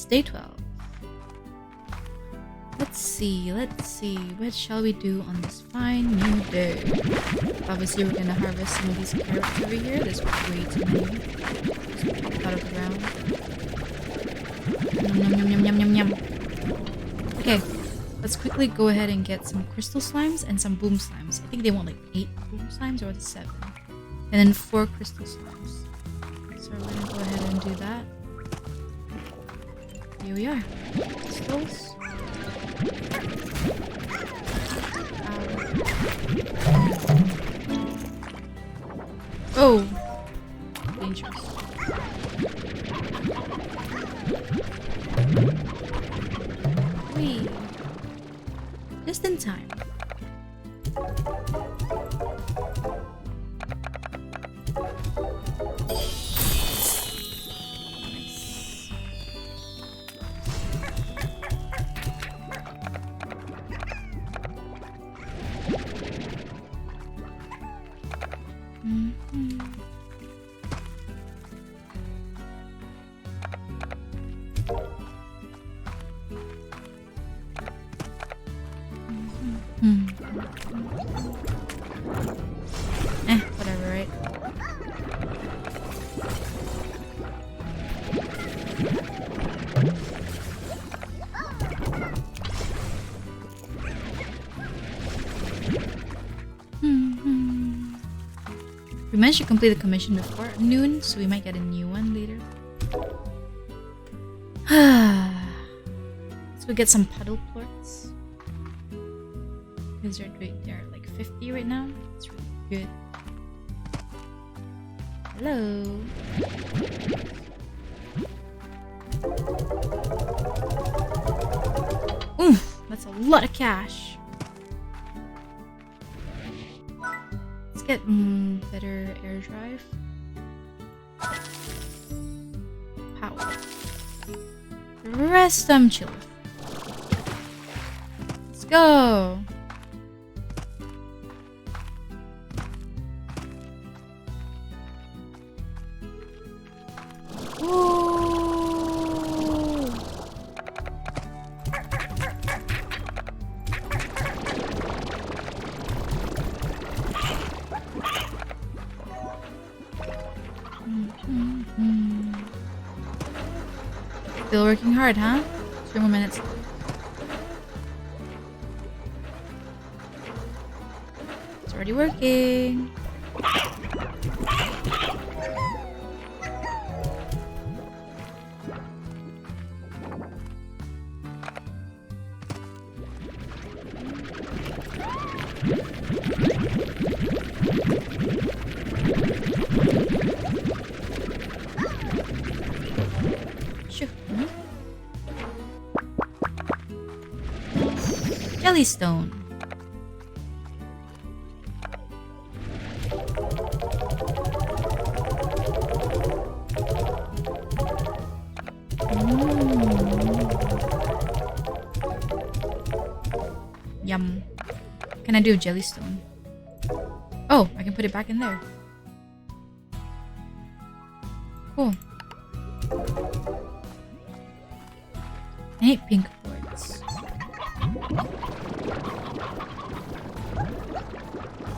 day 12. Let's see. What shall we do on this fine new day? Obviously, we're gonna harvest some of these carrots over here. There's way too many. Just pop out of the ground. Yum, yum, yum, yum, yum, yum. Okay, let's quickly go ahead and get some crystal slimes and some boom slimes. I think they want like 8 boom slimes or 7. And then 4 crystal slimes. So we're gonna go ahead and do that. Here we are. Crystals. Oh! Dangerous. Whee! Just in time. Whatever, right? We managed to complete the commission before noon, so we might get a new one later. Let's go get some puddle plorts. Because they're like 50 right now. It's really good. Hello. Oof, that's a lot of cash. Let's get better air drive. Power. The rest I'm chilling. Let's go. Still working hard, huh? 3 more minutes. It's already working. Jellystone. Yum. Can I do a jellystone? Oh, I can put it back in there. Cool. I hate pink boards.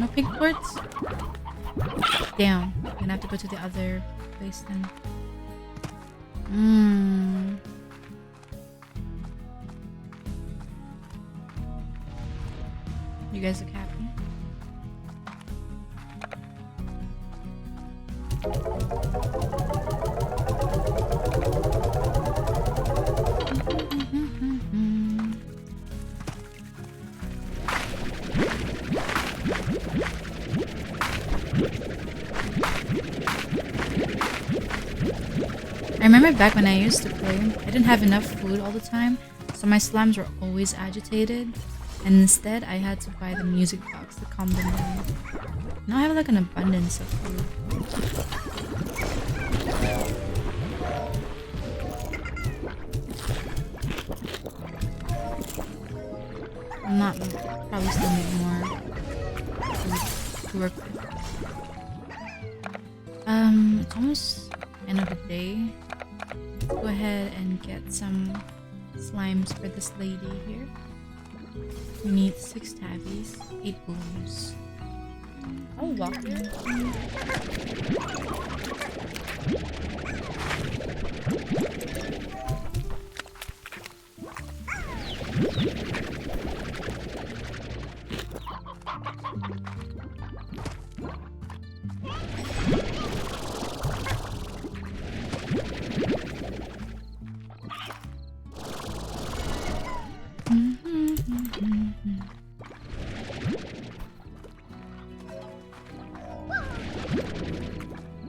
No pink boards? Damn. I'm gonna have to go to the other place then. You guys look happy? I remember back when I used to play, I didn't have enough food all the time, so my slimes were always agitated, and instead I had to buy the music box to calm them down. Now I have like an abundance of food. I'm not probably still need more food to work with. It's almost end of the day. Let's go ahead and get some slimes for this lady here. We need 6 tabbies, 8 booms. I'll walk there.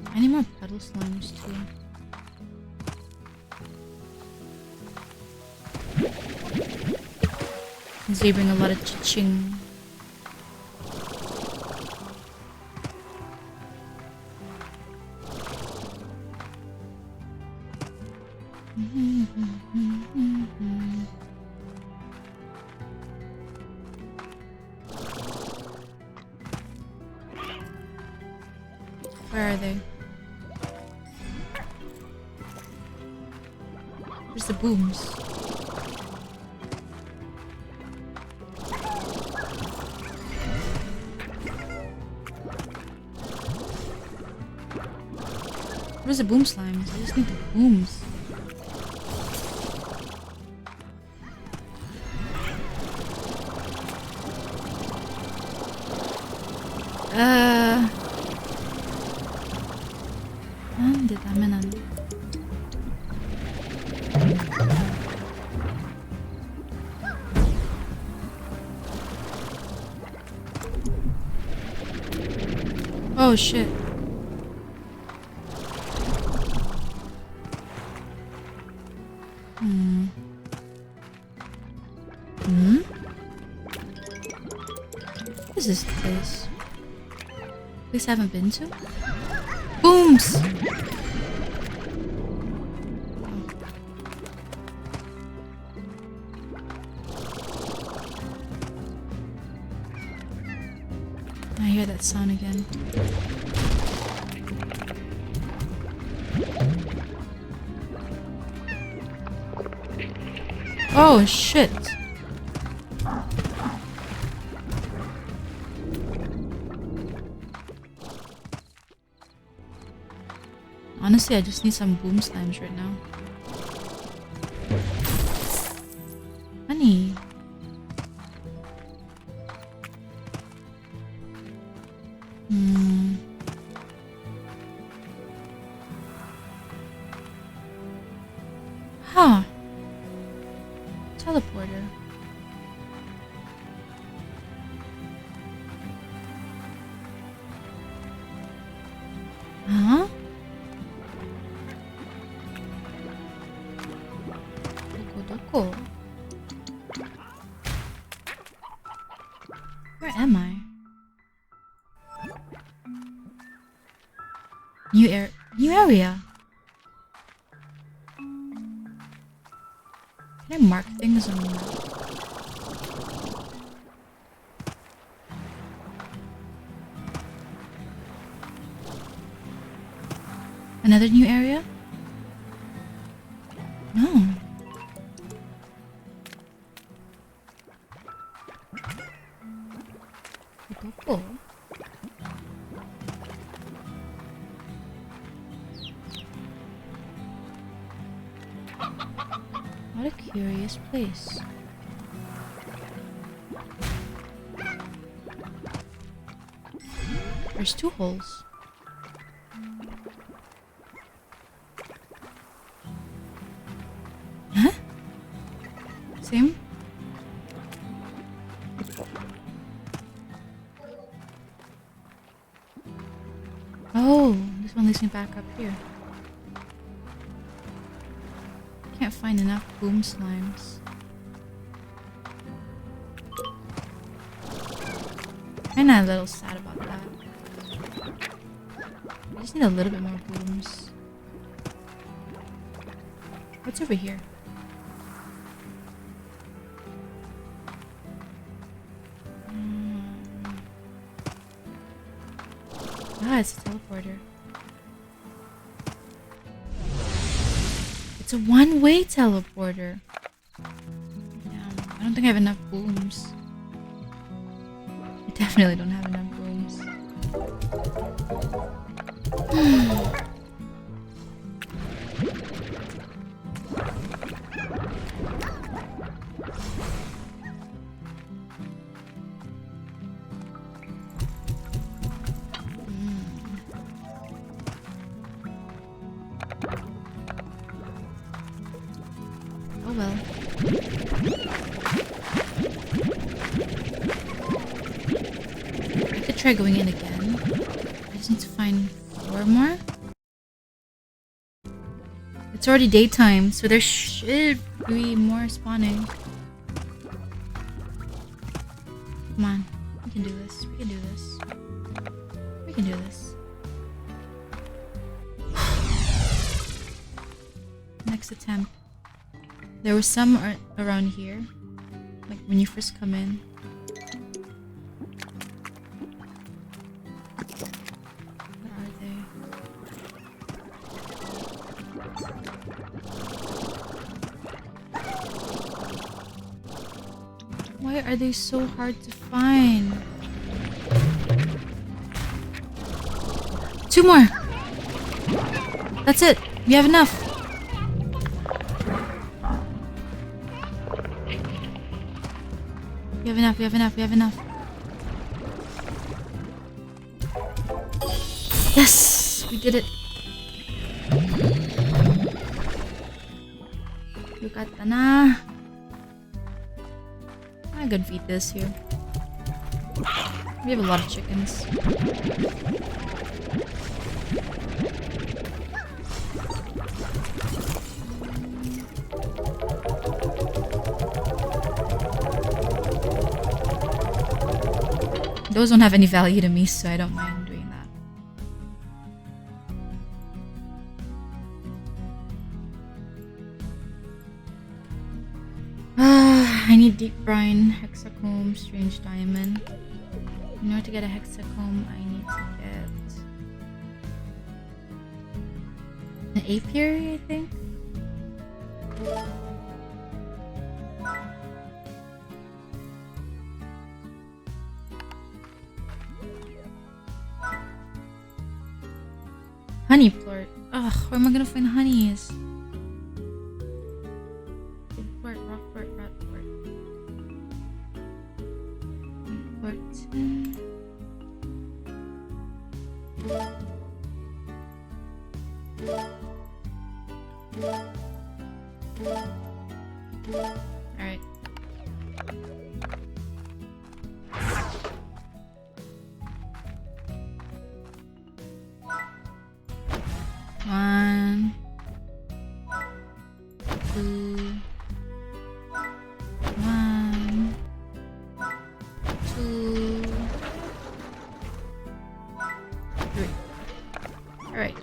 I need more puddle slimes too. Since they bring a lot of cha-ching. Where are they? Where's the booms? Where's the boom slimes? I just need the booms. 안돼 나면 안 돼. Oh shit. What is this place? Place I haven't been to? Booms! I hear that sound again. Oh shit! Honestly, I just need some boom slimes right now. Honey. Huh. Teleporter. Huh? Doko. Where am I? New area. Can I mark things on the map? Another new area? No. Doko. What a curious place. There's 2 holes. Huh? Same? Oh, this one leads me back up here. Can't find enough boom slimes. Kinda a little sad about that. I just need a little bit more booms. What's over here? Ah, it's a teleporter. It's a one-way teleporter. Damn, I don't think I have enough booms. I definitely don't have enough booms. Oh well. I could try going in again. I just need to find 4 more. It's already daytime, so there should be more spawning. Come on. We can do this. We can do this. We can do this. Next attempt. There were some around here. Like when you first come in. Where are they? Why are they so hard to find? 2 more! That's it! We have enough! We have enough, we have enough, we have enough. Yes! We did it! Yukata na! I could feed this here. We have a lot of chickens. Those don't have any value to me, so I don't mind doing that. I need deep brine, hexacomb, strange diamond. In order to get a hexacomb, I need to get an apiary, I think. Honey plort. Ugh, where am I gonna find honeys? Good plort, rock plort, rat plort. Plort 10. Alright. One, 2, 1, 2, 3. All right.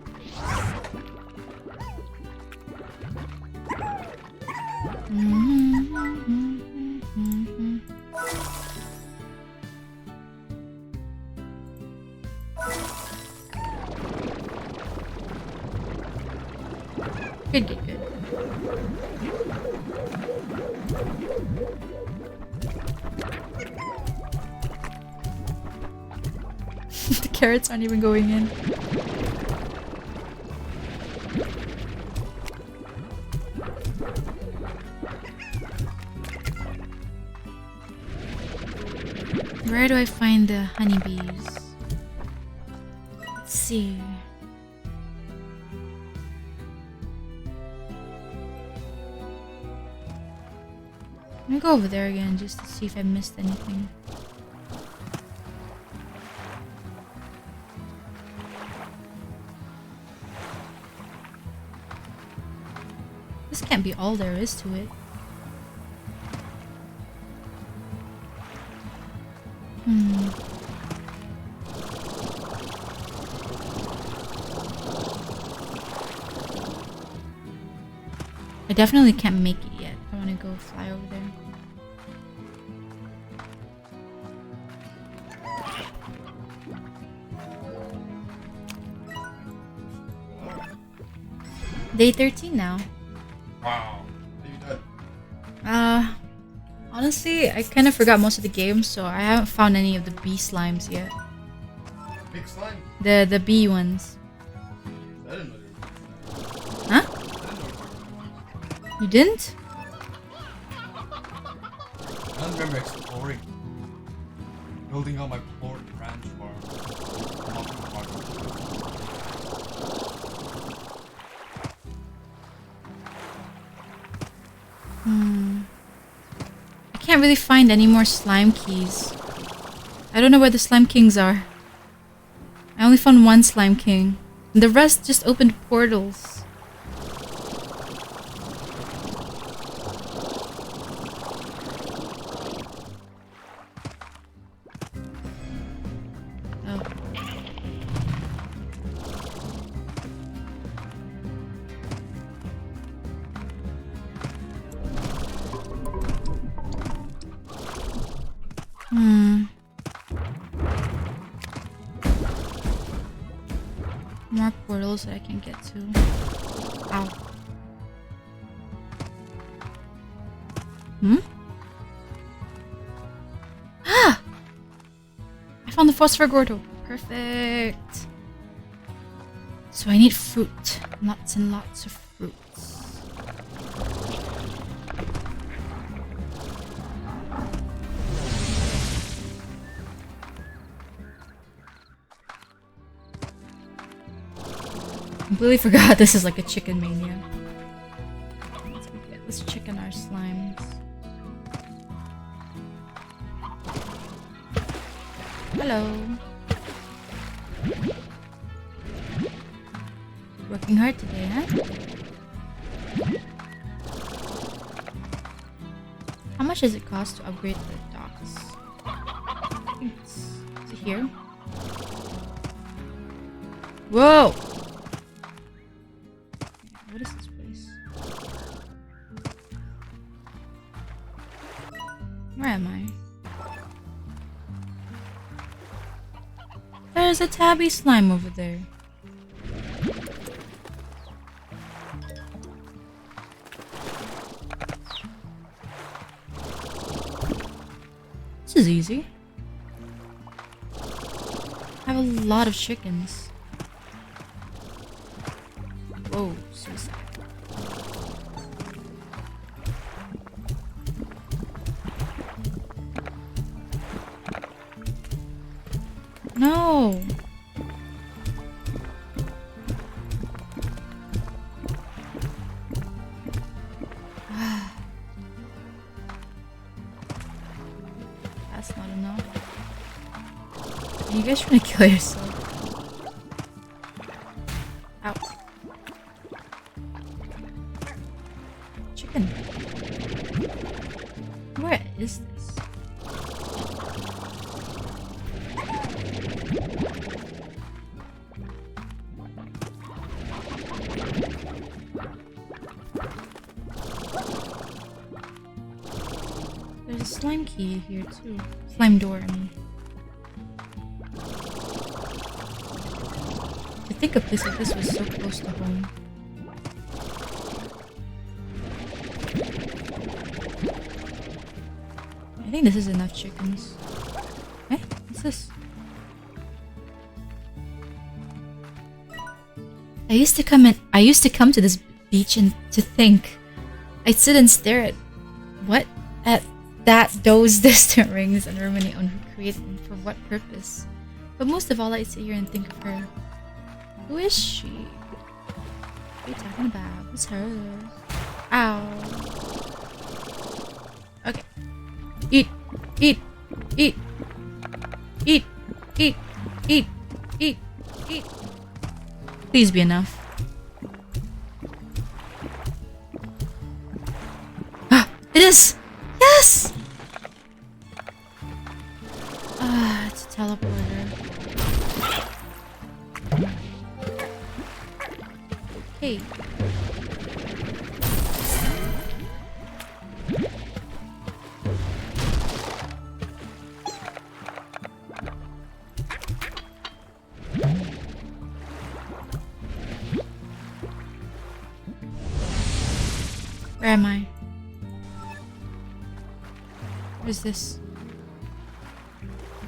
Good, good, good. The carrots aren't even going in. Where do I find the honeybees? Let's see. I'm gonna go over there again just to see if I missed anything. This can't be all there is to it. I definitely can't make it yet. I want to go fly over there. Day 13 now. honestly, I kind of forgot most of the games, so I haven't found any of the bee slimes yet. Big slime. The bee ones. I didn't know you were. Huh? I didn't know you were. You didn't? I don't remember exploring. Building out my port ranch farm. I can't really find any more slime keys. I don't know where the slime kings are. I only found one slime king. And the rest just opened portals. Oh. More portals that I can get to. Ow. Ah! I found the phosphor Gordo. Perfect. So I need fruit. Lots and lots of fruits. Completely forgot this is like a chicken mania. Let's chicken our slimes. Hello. Working hard today, huh? How much does it cost to upgrade the docks? I think is it here? Whoa! What is this place? Where am I? There's a tabby slime over there. This is easy. I have a lot of chickens. Whoa, suicide. No! That's not enough. Are you guys trying to kill yourself? Ow. Chicken. Where is this? There's a slime key here too. Slime door, I mean. To think a place like this was so close to home. I think this is enough chickens. Eh? What's this? I used to come to this beach and to think. I'd sit and stare at what? At those distant rings and ruminate on who created them for what purpose. But most of all, I'd sit here and think of her. Who is she? What are you talking about? Who's her? Ow. Okay. Eat. Eat. Eat. Eat. Eat. Eat. Eat. Eat. Please be enough. Ah! It is! Yes! Ah, it's a teleporter. Hey. Where am I? is this?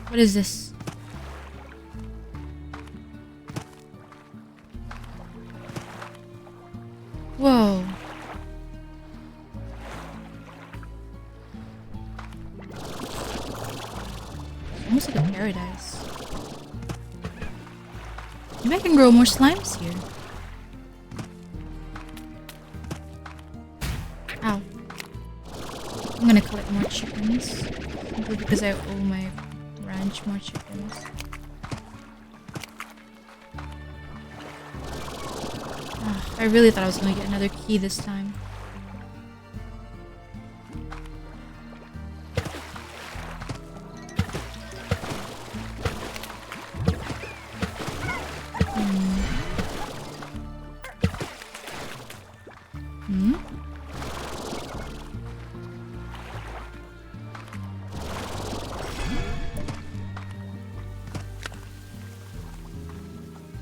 What is this? Whoa. Almost like a paradise. Maybe I can grow more slimes here. Ow. I'm gonna collect more chickens. Simply because I owe my ranch more chickens. Oh, I really thought I was gonna get another key this time.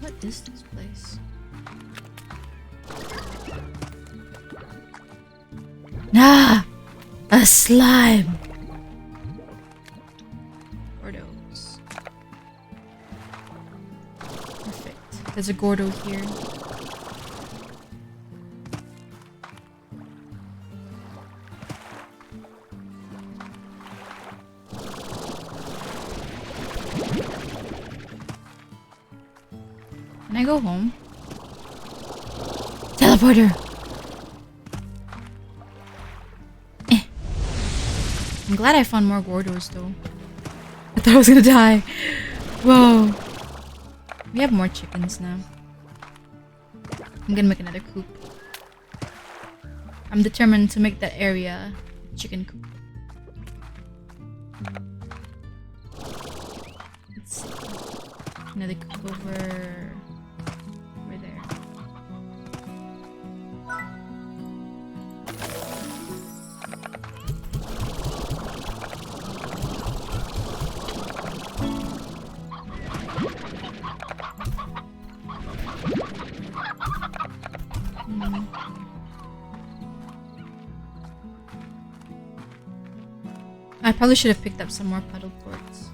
What is this place? Ah! A slime! Gordos. Perfect. There's a Gordo here. Can I go home? Teleporter! I'm glad I found more Gordos though. I thought I was gonna die. Whoa. We have more chickens now. I'm gonna make another coop. I'm determined to make that area a chicken coop. Let's see. Another coop over there. I probably should have picked up some more puddle quartz.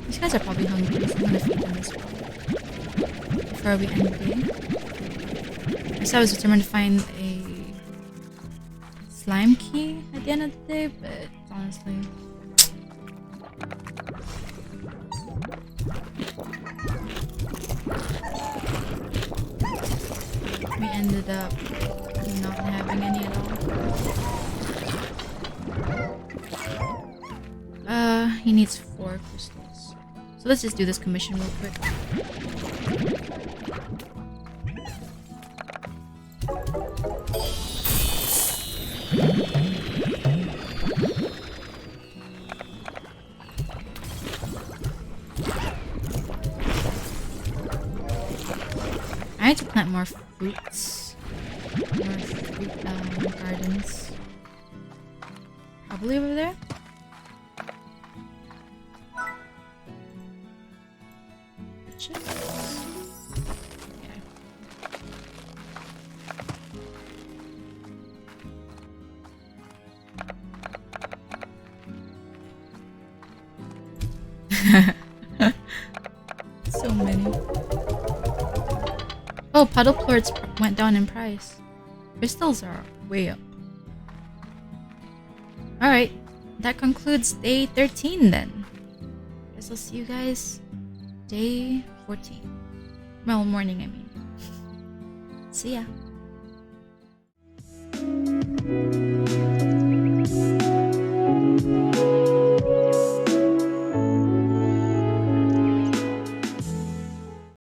These guys are probably hungry, so I'm gonna feed them as well. Before we end the game. I was determined to find a slime key at the end of the day, but honestly... we ended up not having any at all. He needs 4 crystals. So let's just do this commission real quick. I need to plant more fruits. More fruit gardens. Probably over there. Riches? Yeah. So many. Oh, puddle plorts went down in price. Crystals are way up. Alright, that concludes day 13 then. Guess I'll see you guys day 14. Well, morning I mean. See ya.